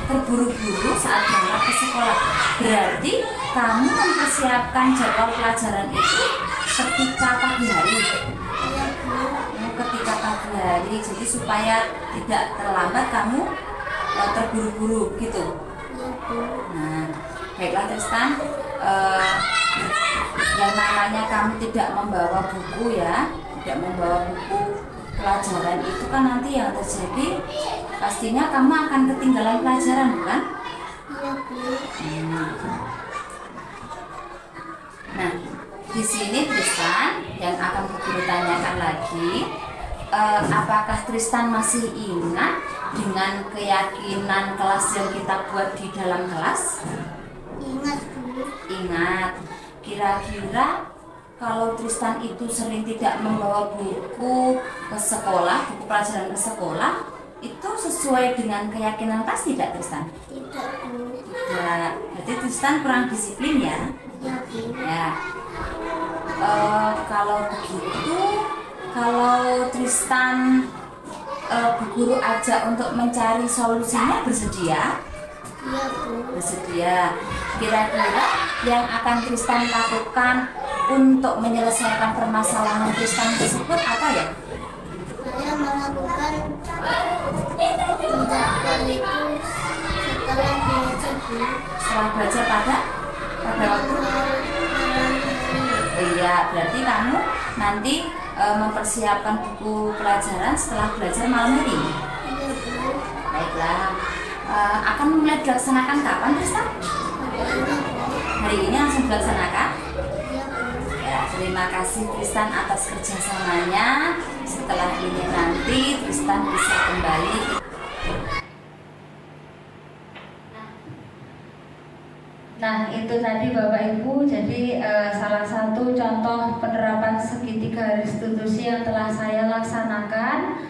Terburu-buru saat berangkat ke sekolah. Berarti kamu mempersiapkan jadwal pelajaran itu ketika pagi hari. Iya Bu. Ketika pagi hari, jadi supaya tidak terlambat kamu terburu-buru gitu. Iya Bu. Nah, baiklah Tristan, yang namanya kamu tidak membawa buku ya, tidak membawa buku pelajaran itu kan nanti yang terjadi pastinya kamu akan ketinggalan pelajaran bukan? Iya Bu. Nah, di sini Tristan yang akan Bu Guru tanyakan lagi, apakah Tristan masih ingat dengan keyakinan kelas yang kita buat di dalam kelas? Ingat Bu. Ingat. Kira-kira kalau Tristan itu sering tidak membawa buku ke sekolah, buku pelajaran ke sekolah, itu sesuai dengan keyakinan kelas tidak Tristan? Tidak Bu. Tidak. Berarti Tristan kurang disiplin ya? Iya Bu. Ya. Kalau begitu, kalau Tristan Bu Guru ajak untuk mencari solusinya, bersedia? Iya Bu. Bersedia. Kira-kira yang akan Tristan lakukan untuk menyelesaikan permasalahan Tristan tersebut apa ya? Saya melakukan tindakan itu setelah belajar Bu. Setelah belajar pada Malam hari. oh iya, berarti kamu nanti mempersiapkan buku pelajaran setelah belajar malam ini? Iya, Bu. Baiklah, akan mulai dilaksanakan kapan, Tristan? Hari ini langsung dilaksanakan? Iya, Bu. Ya, terima kasih Tristan atas kerjasamanya. Setelah ini nanti Tristan bisa kembali. Nah, itu tadi Bapak Ibu, jadi salah satu contoh penerapan segitiga restitusi yang telah saya laksanakan,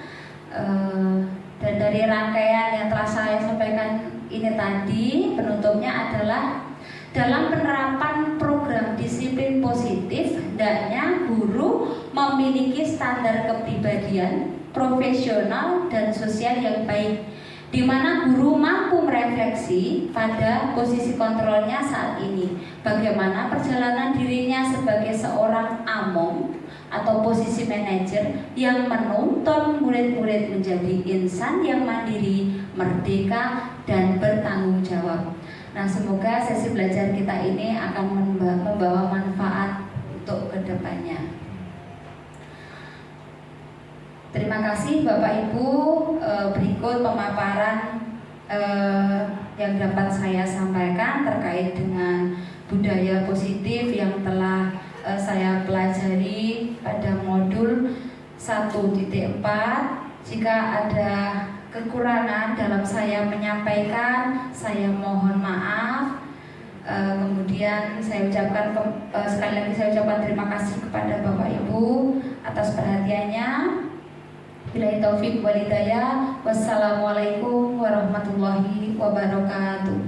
dan dari rangkaian yang telah saya sampaikan ini tadi, penutupnya adalah dalam penerapan program disiplin positif, hendaknya guru memiliki standar kepribadian, profesional, dan sosial yang baik, di mana guru mampu merefleksi pada posisi kontrolnya saat ini, bagaimana perjalanan dirinya sebagai seorang among atau posisi manajer yang menuntun murid-murid menjadi insan yang mandiri, merdeka, dan bertanggung jawab. Nah, semoga sesi belajar kita ini akan membawa manfaat untuk kedepannya. Terima kasih Bapak Ibu. Berikut pemaparan yang dapat saya sampaikan terkait dengan budaya positif yang telah saya pelajari pada modul 1.4. Jika ada kekurangan dalam saya menyampaikan, saya mohon maaf. Kemudian saya ucapkan sekali lagi saya ucapkan terima kasih kepada Bapak Ibu atas perhatiannya. Billahi taufik wal hidayah. Wassalamualaikum warahmatullahi wabarakatuh.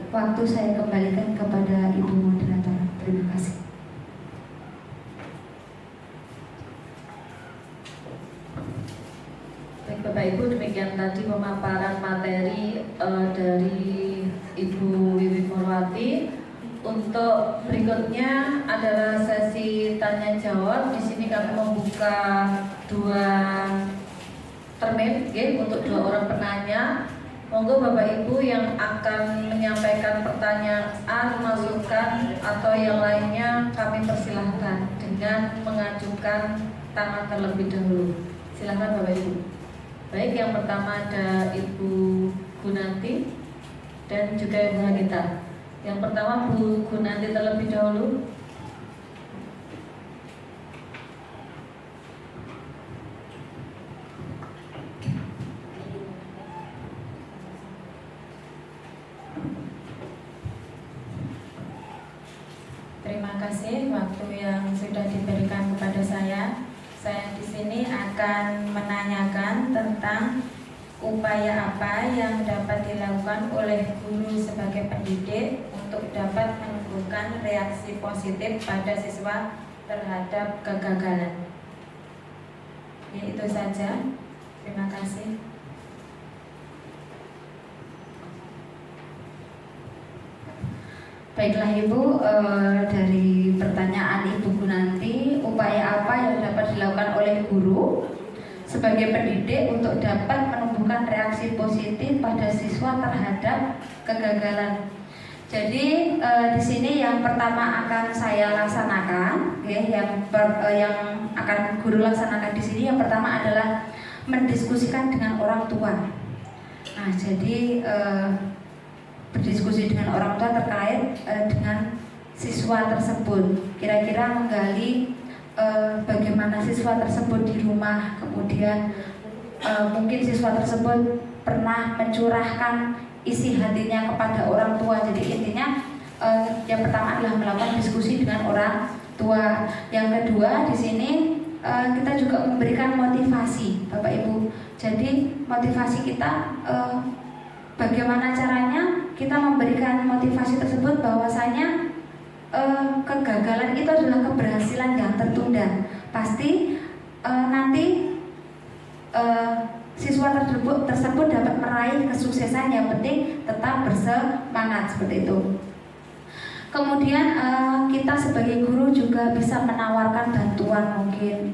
Waktu saya kembalikan kepada Ibu Moderator. Terima kasih. Baik Bapak Ibu, demikian tadi pemaparan materi dari Ibu Wiwi Murwati. Untuk berikutnya adalah sesi tanya jawab. Di sini kami membuka 2 termin, untuk 2 orang penanya. Monggo Bapak Ibu yang akan menyampaikan pertanyaan, masukan atau yang lainnya kami persilahkan dengan mengajukan tangan terlebih dahulu. Silahkan Bapak Ibu. Baik, yang pertama ada Ibu Gunanti dan juga Ibu Hanita. Yang pertama Bu Gunanti terlebih dahulu. Terima kasih waktu yang sudah diberikan kepada saya. Saya di sini akan menanyakan tentang upaya apa yang dapat dilakukan oleh guru sebagai pendidik untuk dapat menumbuhkan reaksi positif pada siswa terhadap kegagalan. Ya, itu saja. Terima kasih. Baiklah Ibu, dari pertanyaan Ibu Gunanti, upaya apa yang dapat dilakukan oleh guru sebagai pendidik untuk dapat menumbuhkan reaksi positif pada siswa terhadap kegagalan. Jadi di sini yang pertama akan saya laksanakan, yang akan guru laksanakan di sini yang pertama adalah mendiskusikan dengan orang tua. Nah, jadi berdiskusi dengan orang tua terkait dengan siswa tersebut. Kira-kira menggali bagaimana siswa tersebut di rumah, kemudian mungkin siswa tersebut pernah mencurahkan isi hatinya kepada orang tua. Jadi intinya yang pertama adalah melakukan diskusi dengan orang tua. Yang kedua di sini kita juga memberikan motivasi, Bapak Ibu. Jadi motivasi kita bagaimana caranya kita memberikan motivasi tersebut bahwasanya kegagalan itu adalah keberhasilan yang tertunda. Pasti nanti siswa tersebut dapat meraih kesuksesan. Yang penting tetap bersemangat, seperti itu. Kemudian kita sebagai guru juga bisa menawarkan bantuan mungkin.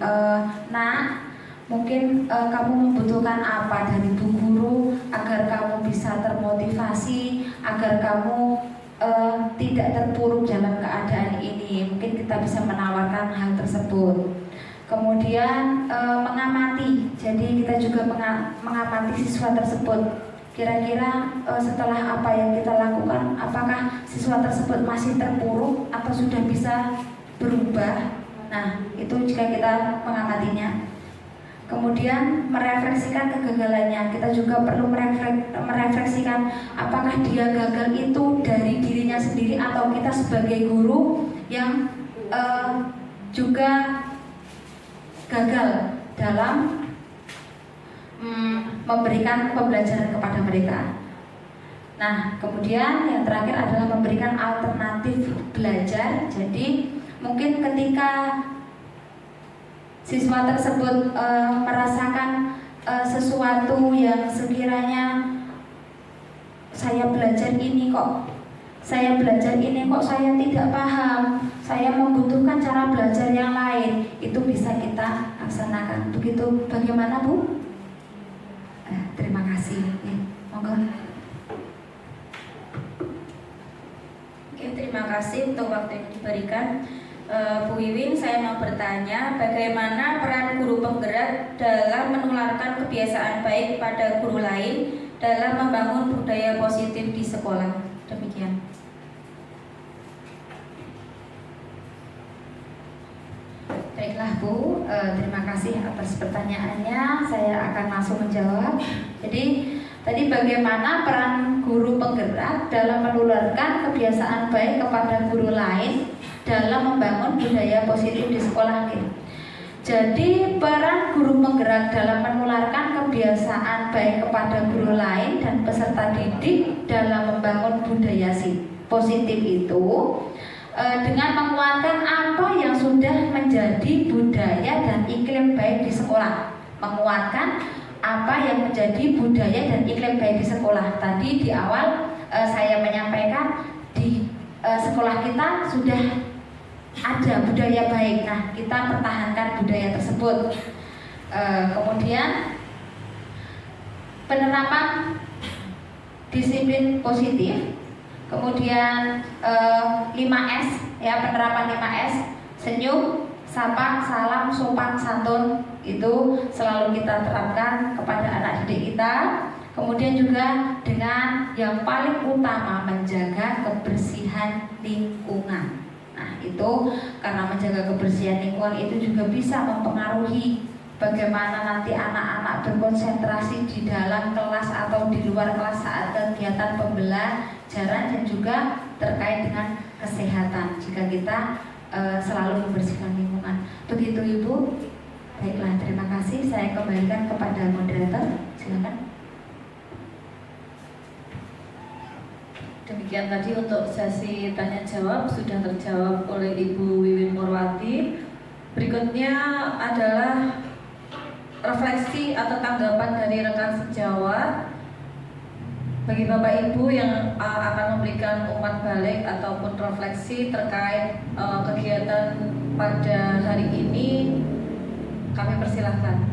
Mungkin kamu membutuhkan apa dari Bu Guru agar kamu bisa termotivasi, agar kamu tidak terpuruk dalam keadaan ini. Mungkin kita bisa menawarkan hal tersebut. Kemudian mengamati, jadi kita juga mengamati siswa tersebut. Kira-kira setelah apa yang kita lakukan, apakah siswa tersebut masih terpuruk atau sudah bisa berubah? Nah, itu jika kita mengamatinya. Kemudian merefleksikan kegagalannya. Kita juga perlu merefleksikan apakah dia gagal itu dari dirinya sendiri atau kita sebagai guru yang juga gagal dalam memberikan pembelajaran kepada mereka. Nah, kemudian yang terakhir adalah memberikan alternatif belajar. Jadi mungkin ketika siswa tersebut merasakan sesuatu yang sekiranya saya belajar ini kok saya tidak paham, saya membutuhkan cara belajar yang lain, itu bisa kita laksanakan. Begitu, bagaimana Bu? Terima kasih. Monggo. Oke, terima kasih untuk waktu yang diberikan. Bu Wiwin, saya mau bertanya, bagaimana peran guru penggerak dalam menularkan kebiasaan baik pada guru lain dalam membangun budaya positif di sekolah? Demikian. Baiklah Bu, terima kasih atas pertanyaannya. Saya akan langsung menjawab. Jadi tadi bagaimana peran guru penggerak dalam menularkan kebiasaan baik kepada guru lain dalam membangun budaya positif di sekolah ini. Jadi peran guru penggerak dalam menularkan kebiasaan baik kepada guru lain dan peserta didik dalam membangun budaya positif itu dengan menguatkan apa yang sudah menjadi budaya dan iklim baik di sekolah. Menguatkan apa yang menjadi budaya dan iklim baik di sekolah. Tadi di awal saya menyampaikan di sekolah kita sudah ada budaya baik. Nah, kita pertahankan budaya tersebut. Kemudian penerapan disiplin positif. Kemudian 5S ya, penerapan 5S, senyum, sapa, salam, sopan, santun, itu selalu kita terapkan kepada anak didik kita. Kemudian juga dengan yang paling utama menjaga kebersihan lingkungan. Nah, itu karena menjaga kebersihan lingkungan itu juga bisa mempengaruhi bagaimana nanti anak-anak berkonsentrasi di dalam kelas atau di luar kelas saat kegiatan pembelajaran, dan juga terkait dengan kesehatan jika kita selalu membersihkan lingkungan. Begitu Ibu. Baiklah, terima kasih. Saya kembalikan kepada moderator. Silakan. Demikian tadi untuk sesi tanya jawab sudah terjawab oleh Ibu Wiwin Purwati. Berikutnya adalah refleksi atau tanggapan dari rekan sejawat bagi Bapak Ibu yang akan memberikan umpan balik ataupun refleksi terkait kegiatan pada hari ini. Kami persilahkan.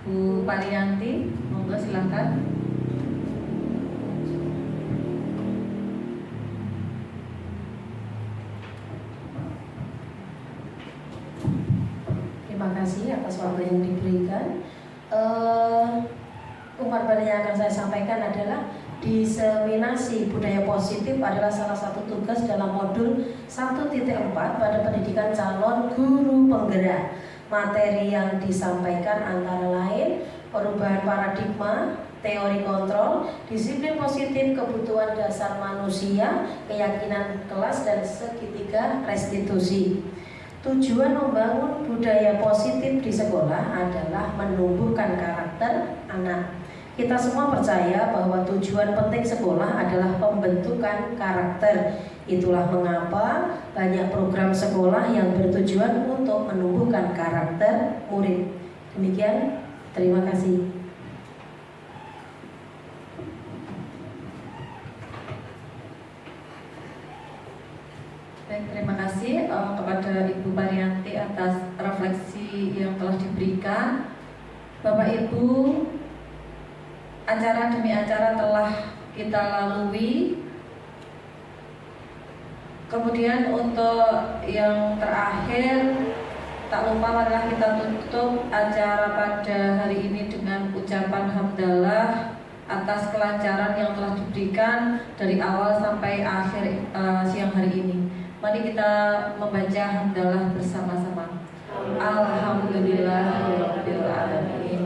Bu Parianti, monggo silakan. Terima kasih atas waktu yang diberikan. Umpan balik yang akan saya sampaikan adalah diseminasi budaya positif adalah salah satu tugas dalam modul 1.4 pada pendidikan calon guru penggerak. Materi yang disampaikan antara lain perubahan paradigma, teori kontrol, disiplin positif, kebutuhan dasar manusia, keyakinan kelas, dan segitiga restitusi. Tujuan membangun budaya positif di sekolah adalah menumbuhkan karakter anak. Kita semua percaya bahwa tujuan penting sekolah adalah pembentukan karakter. Itulah mengapa banyak program sekolah yang bertujuan untuk menumbuhkan karakter murid. Demikian, terima kasih. Baik, terima kasih kepada Ibu Parianti atas refleksi yang telah diberikan. Bapak Ibu, acara demi acara telah kita lalui. Kemudian untuk yang terakhir, tak lupa marilah kita tutup acara pada hari ini dengan ucapan hamdalah atas kelancaran yang telah diberikan dari awal sampai akhir siang hari ini. Mari kita membaca hamdalah bersama-sama. Alhamdulillahirabbil alamin.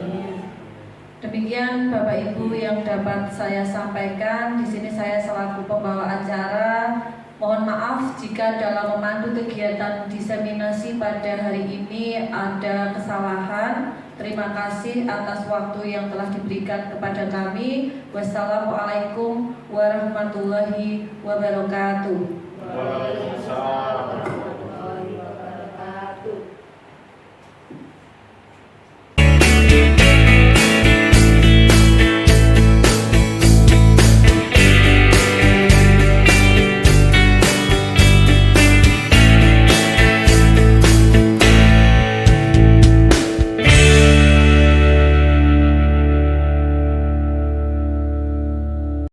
Demikian Bapak Ibu yang dapat saya sampaikan. Di sini saya selaku pembawa acara mohon maaf jika dalam memandu kegiatan diseminasi pada hari ini ada kesalahan. Terima kasih atas waktu yang telah diberikan kepada kami. Wassalamualaikum warahmatullahi wabarakatuh. Waalaikumsalam.